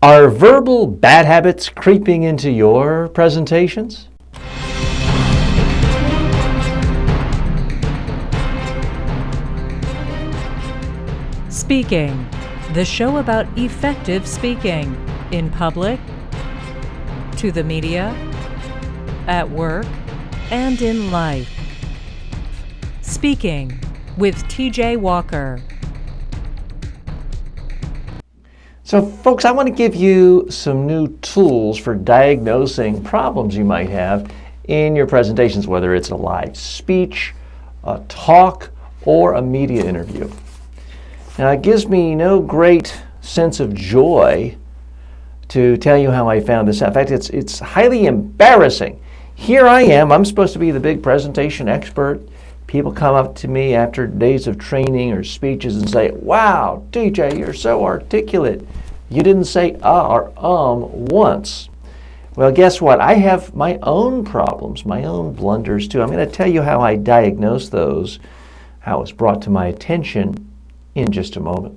Are verbal bad habits creeping into your presentations? Speaking, the show about effective speaking in public, to the media, at work, and in life. Speaking with TJ Walker. So folks, I want to give you some new tools for diagnosing problems you might have in your presentations, whether it's a live speech, a talk, or a media interview. Now, it gives me no great sense of joy to tell you how I found this out. In fact, it's highly embarrassing. Here I am, I'm supposed to be the big presentation expert. People come up to me after days of training or speeches and say, "Wow, TJ, you're so articulate. You didn't say or once." Well, guess what? I have my own problems, my own blunders too. I'm going to tell you how I diagnose those, how it's brought to my attention in just a moment.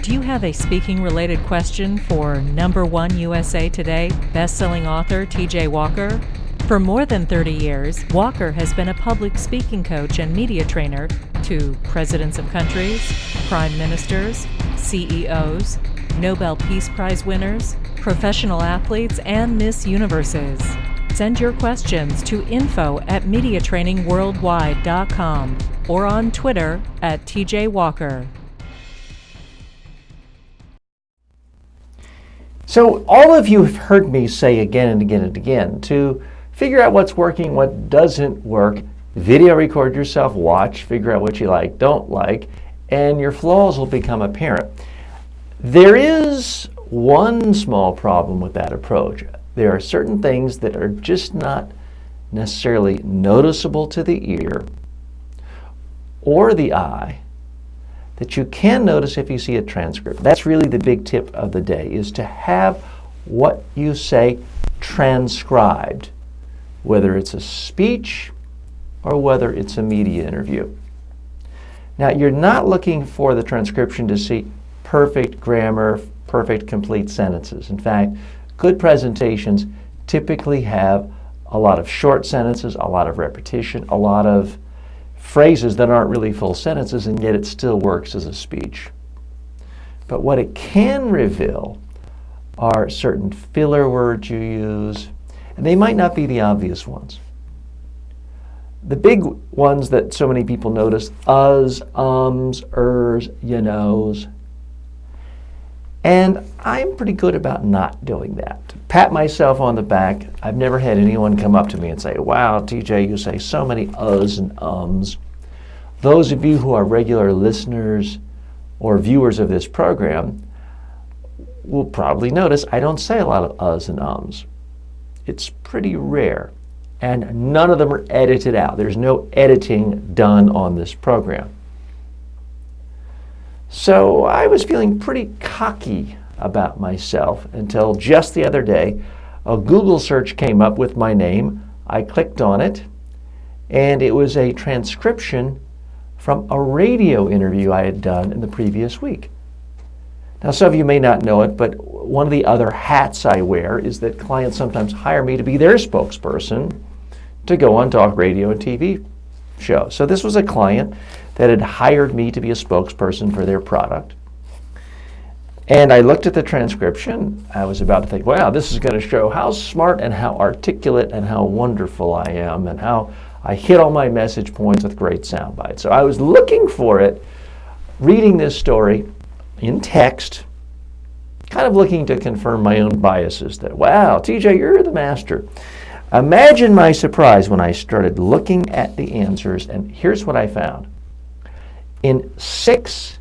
Do you have a speaking-related question for #1 USA Today best-selling author TJ Walker? For more than 30 years, Walker has been a public speaking coach and media trainer to presidents of countries, prime ministers, CEOs, Nobel Peace Prize winners, professional athletes, and Miss Universes. Send your questions to info@mediatrainingworldwide.com or on Twitter @TJ Walker. So all of you have heard me say again and again and again, to figure out what's working, what doesn't work, video record yourself, watch, figure out what you like, don't like, and your flaws will become apparent. There is one small problem with that approach. There are certain things that are just not necessarily noticeable to the ear or the eye that you can notice if you see a transcript. That's really the big tip of the day, is to have what you say transcribed, whether it's a speech or whether it's a media interview. Now, you're not looking for the transcription to see perfect grammar, perfect complete sentences. In fact, good presentations typically have a lot of short sentences, a lot of repetition, a lot of phrases that aren't really full sentences, and yet it still works as a speech. But what it can reveal are certain filler words you use, and they might not be the obvious ones. The big ones that so many people notice: us, ums, ers, you knows. And I'm pretty good about not doing that. To pat myself on the back, I've never had anyone come up to me and say, "Wow, TJ, you say so many us and ums." Those of you who are regular listeners or viewers of this program will probably notice I don't say a lot of us and ums. It's pretty rare, and none of them are edited out. There's no editing done on this program. So I was feeling pretty cocky about myself until just the other day, a Google search came up with my name. I clicked on it, and it was a transcription from a radio interview I had done in the previous week. Now, some of you may not know it, but one of the other hats I wear is that clients sometimes hire me to be their spokesperson to go on talk radio and TV shows. So this was a client that had hired me to be a spokesperson for their product. And I looked at the transcription. I was about to think, wow, this is going to show how smart and how articulate and how wonderful I am and how I hit all my message points with great sound bites. So I was looking for it, reading this story in text, kind of looking to confirm my own biases that, wow, TJ, you're the master. Imagine my surprise when I started looking at the answers, and here's what I found. In 6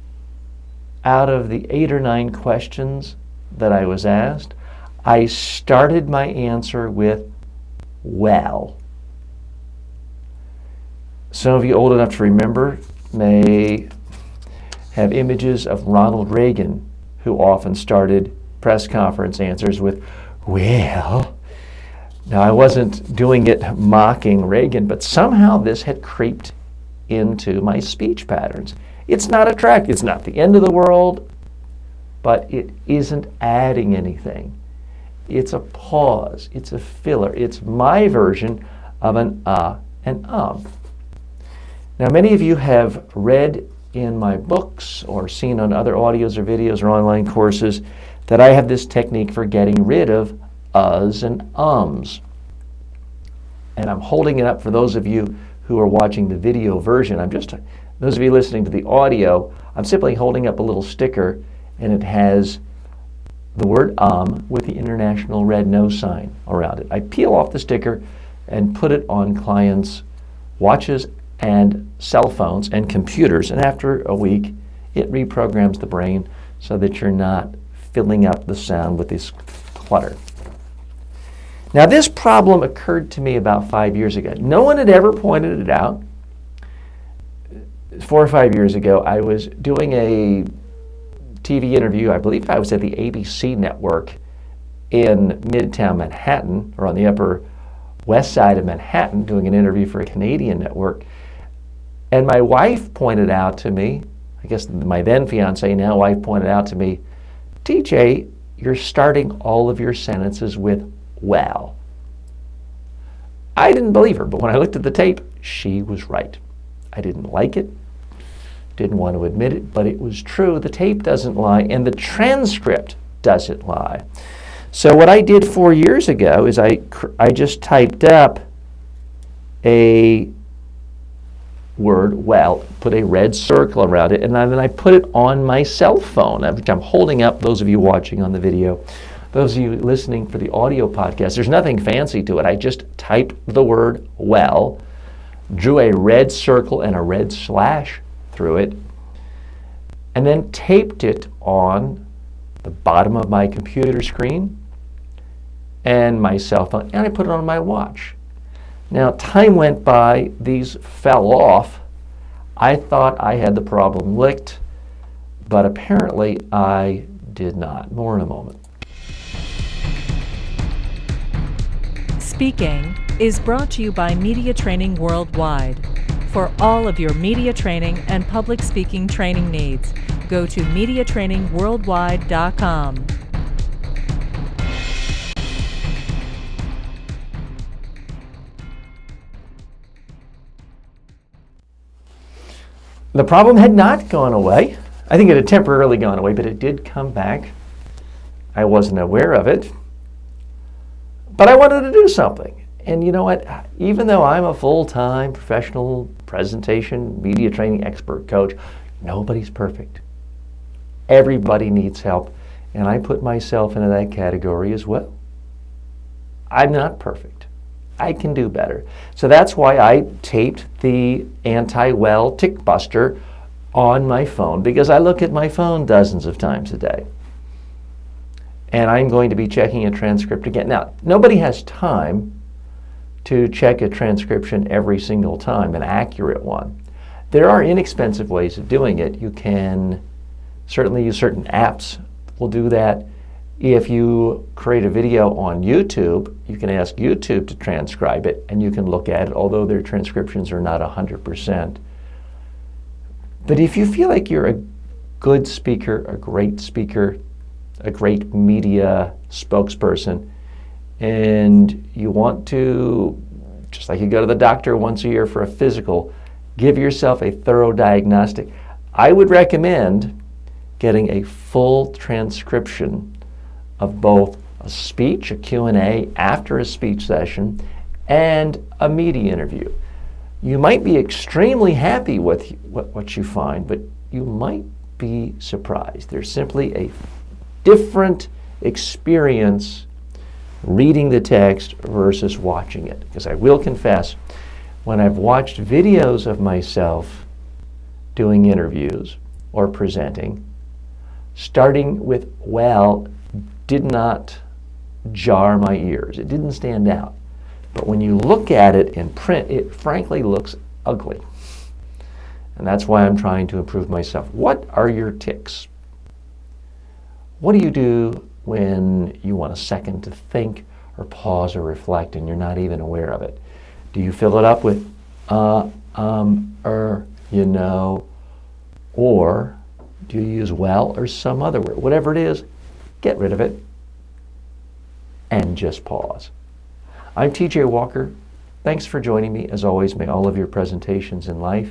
out of the 8 or 9 questions that I was asked, I started my answer with, well. Some of you old enough to remember may have images of Ronald Reagan, who often started press conference answers with, well. Now, I wasn't doing it mocking Reagan, but somehow this had creeped into my speech patterns. It's not attractive. It's not the end of the world, but it isn't adding anything. It's a pause. It's a filler. It's my version of an and Now, many of you have read in my books or seen on other audios or videos or online courses that I have this technique for getting rid of uhs and ums. And I'm holding it up for those of you who are watching the video version. Those of you listening to the audio, I'm simply holding up a little sticker, and it has the word with the international red no sign around it. I peel off the sticker and put it on clients' watches and cell phones and computers, and after a week, it reprograms the brain so that you're not filling up the sound with this clutter. Now, this problem occurred to me about 5 years ago. No one had ever pointed it out. 4 or 5 years ago, I was doing a TV interview. I believe I was at the ABC network in Midtown Manhattan, or on the Upper West Side of Manhattan, doing an interview for a Canadian network. And my wife pointed out to me, I guess my then fiance, now wife, pointed out to me, TJ, you're starting all of your sentences with well. I didn't believe her, but when I looked at the tape, she was right. I didn't like it, didn't want to admit it, but it was true. The tape doesn't lie, and the transcript doesn't lie. So what I did 4 years ago is I just typed up a word, well, put a red circle around it, and then I put it on my cell phone, which I'm holding up, those of you watching on the video. Those of you listening for the audio podcast, there's nothing fancy to it. I just typed the word well, drew a red circle and a red slash through it, and then taped it on the bottom of my computer screen and my cell phone, and I put it on my watch. Now, time went by, these fell off. I thought I had the problem licked, but apparently I did not. More in a moment. Speaking is brought to you by Media Training Worldwide. For all of your media training and public speaking training needs, go to MediaTrainingWorldwide.com. The problem had not gone away. I think it had temporarily gone away, but it did come back. I wasn't aware of it, but I wanted to do something. And you know what? Even though I'm a full-time professional presentation, media training expert coach, nobody's perfect. Everybody needs help, and I put myself into that category as well. I'm not perfect. I can do better. So that's why I taped the anti-well tick buster on my phone, because I look at my phone dozens of times a day. And I'm going to be checking a transcript again. Now, nobody has time to check a transcription every single time, an accurate one. There are inexpensive ways of doing it. You can certainly use certain apps will do that. If you create a video on YouTube, you can ask YouTube to transcribe it, and you can look at it, although their transcriptions are not 100%. But if you feel like you're a good speaker, a great media spokesperson, and you want to, just like you go to the doctor once a year for a physical, give yourself a thorough diagnostic, I would recommend getting a full transcription of both a speech, a Q&A after a speech session, and a media interview. You might be extremely happy with what you find, but you might be surprised. There's simply a different experience reading the text versus watching it. Because I will confess, when I've watched videos of myself doing interviews or presenting, starting with well did not jar my ears. It didn't stand out. But when you look at it in print, it frankly looks ugly. And that's why I'm trying to improve myself. What are your tics? What do you do when you want a second to think or pause or reflect and you're not even aware of it? Do you fill it up with, you know, Or do you use well or some other word? Whatever it is, get rid of it and just pause. I'm TJ Walker. Thanks for joining me. As always, may all of your presentations in life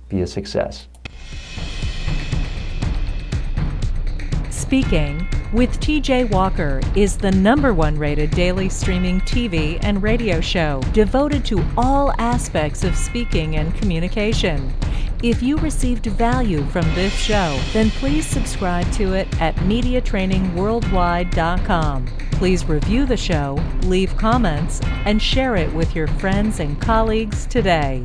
be a success. Speaking with TJ Walker is the #1 rated daily streaming TV and radio show devoted to all aspects of speaking and communication. If you received value from this show, then please subscribe to it at MediaTrainingWorldwide.com. Please review the show, leave comments, and share it with your friends and colleagues today.